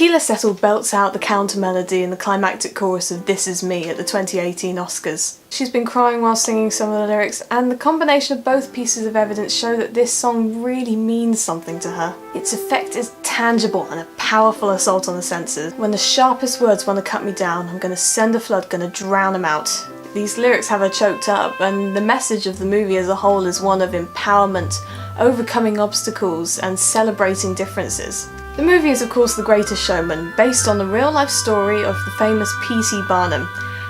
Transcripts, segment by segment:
Keela Settle belts out the counter melody in the climactic chorus of This Is Me at the 2018 Oscars. She's been crying while singing some of the lyrics, and the combination of both pieces of evidence show that this song really means something to her. Its effect is tangible and a powerful assault on the senses. When the sharpest words want to cut me down, I'm gonna send a flood, gonna drown them out. These lyrics have her choked up, and the message of the movie as a whole is one of empowerment, overcoming obstacles, and celebrating differences. The movie is of course The Greatest Showman, based on the real-life story of the famous P.T. Barnum.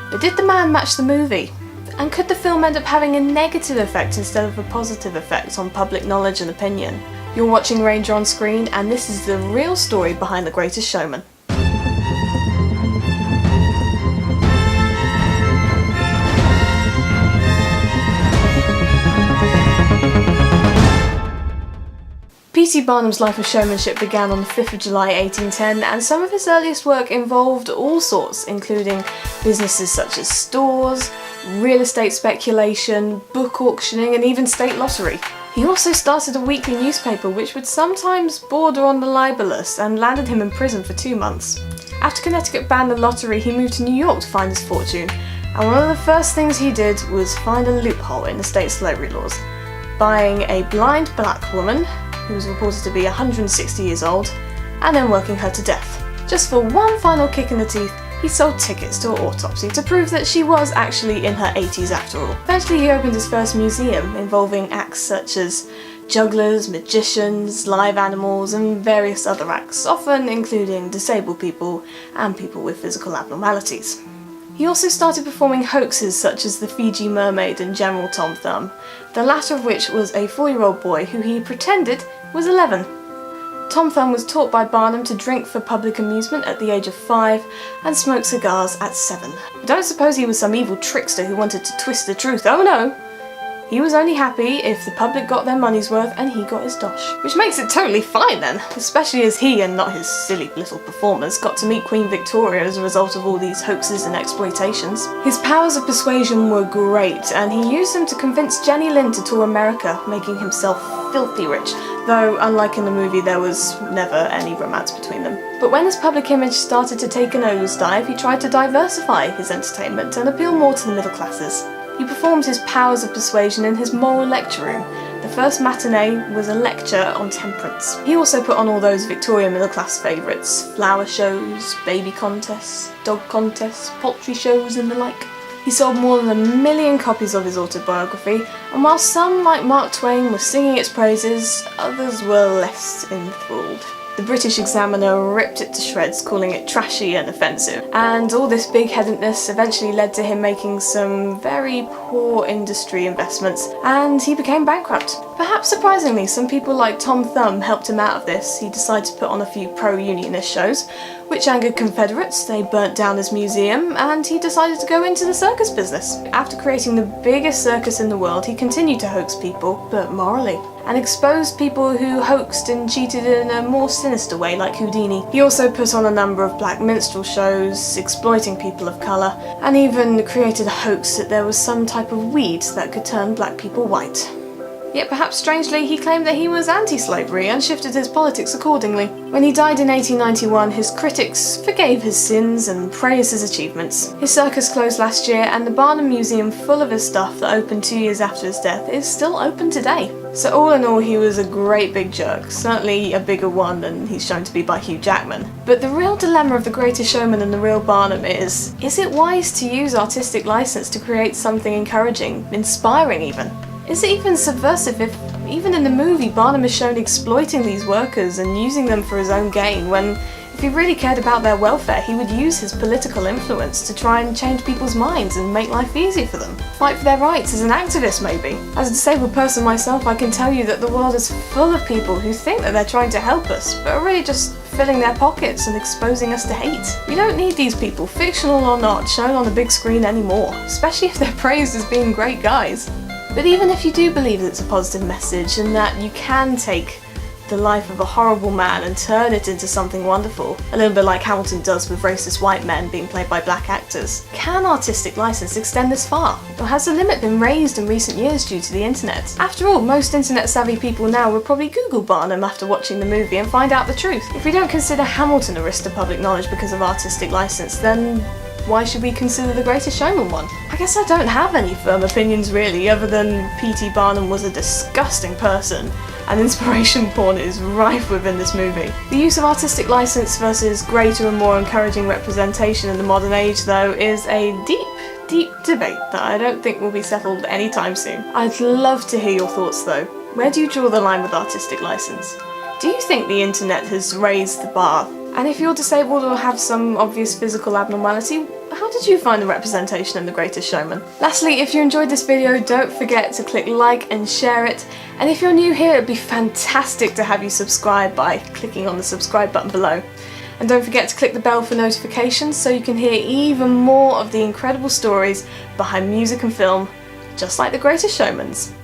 But did the man match the movie? And could the film end up having a negative effect instead of a positive effect on public knowledge and opinion? You're watching Ranger on Screen, and this is the real story behind The Greatest Showman. P.T. Barnum's life of showmanship began on the 5th of July 1810, and some of his earliest work involved all sorts, including businesses such as stores, real estate speculation, book auctioning, and even state lottery. He also started a weekly newspaper which would sometimes border on the libelous and landed him in prison for 2 months. After Connecticut banned the lottery, he moved to New York to find his fortune, and one of the first things he did was find a loophole in the state's slavery laws, buying a blind black woman who was reported to be 160 years old, and then working her to death. Just for one final kick in the teeth, he sold tickets to her autopsy to prove that she was actually in her 80s after all. Eventually he opened his first museum, involving acts such as jugglers, magicians, live animals, and various other acts, often including disabled people and people with physical abnormalities. He also started performing hoaxes such as the Fiji Mermaid and General Tom Thumb, the latter of which was a 4-year-old boy who he pretended was 11. Tom Thumb was taught by Barnum to drink for public amusement at the age of 5 and smoke cigars at 7. Don't suppose he was some evil trickster who wanted to twist the truth, oh no! He was only happy if the public got their money's worth and he got his dosh. Which makes it totally fine then, especially as he, and not his silly little performers, got to meet Queen Victoria as a result of all these hoaxes and exploitations. His powers of persuasion were great, and he used them to convince Jenny Lind to tour America, making himself filthy rich, though unlike in the movie there was never any romance between them. But when his public image started to take a nosedive, he tried to diversify his entertainment and appeal more to the middle classes. He performed his powers of persuasion in his moral lecture room. The first matinee was a lecture on temperance. He also put on all those Victorian middle class favourites: flower shows, baby contests, dog contests, poultry shows and the like. He sold more than 1 million copies of his autobiography, and while some, like Mark Twain, were singing its praises, others were less enthralled. The British Examiner ripped it to shreds, calling it trashy and offensive, and all this big-headedness eventually led to him making some very poor industry investments, and he became bankrupt. Perhaps surprisingly, some people like Tom Thumb helped him out of this. He decided to put on a few pro-unionist shows, which angered Confederates. They burnt down his museum, and he decided to go into the circus business. After creating the biggest circus in the world, he continued to hoax people, but morally, and exposed people who hoaxed and cheated in a more sinister way, like Houdini. He also put on a number of black minstrel shows, exploiting people of colour, and even created a hoax that there was some type of weed that could turn black people white. Yet perhaps strangely, he claimed that he was anti-slavery and shifted his politics accordingly. When he died in 1891, his critics forgave his sins and praised his achievements. His circus closed last year, and the Barnum Museum, full of his stuff that opened 2 years after his death, is still open today. So all in all, he was a great big jerk, certainly a bigger one than he's shown to be by Hugh Jackman. But the real dilemma of The Greatest Showman and the real Barnum is it wise to use artistic license to create something encouraging, inspiring even? Is it even subversive if, even in the movie, Barnum is shown exploiting these workers and using them for his own gain, when if he really cared about their welfare, he would use his political influence to try and change people's minds and make life easier for them? Fight for their rights as an activist, maybe? As a disabled person myself, I can tell you that the world is full of people who think that they're trying to help us, but are really just filling their pockets and exposing us to hate. We don't need these people, fictional or not, shown on the big screen anymore, especially if they're praised as being great guys. But even if you do believe that it's a positive message and that you can take the life of a horrible man and turn it into something wonderful, a little bit like Hamilton does with racist white men being played by black actors? Can artistic license extend this far? Or has the limit been raised in recent years due to the internet? After all, most internet savvy people now would probably Google Barnum after watching the movie and find out the truth. If we don't consider Hamilton a risk to public knowledge because of artistic license, then why should we consider The Greatest Showman one? I guess I don't have any firm opinions really, other than P.T. Barnum was a disgusting person, and inspiration porn is rife within this movie. The use of artistic license versus greater and more encouraging representation in the modern age, though, is a deep debate that I don't think will be settled anytime soon. I'd love to hear your thoughts though. Where do you draw the line with artistic license? Do you think the internet has raised the bar? And if you're disabled or have some obvious physical abnormality, how did you find the representation in The Greatest Showman? Lastly, if you enjoyed this video, don't forget to click like and share it. And if you're new here, it'd be fantastic to have you subscribe by clicking on the subscribe button below. And don't forget to click the bell for notifications so you can hear even more of the incredible stories behind music and film, just like The Greatest Showman's.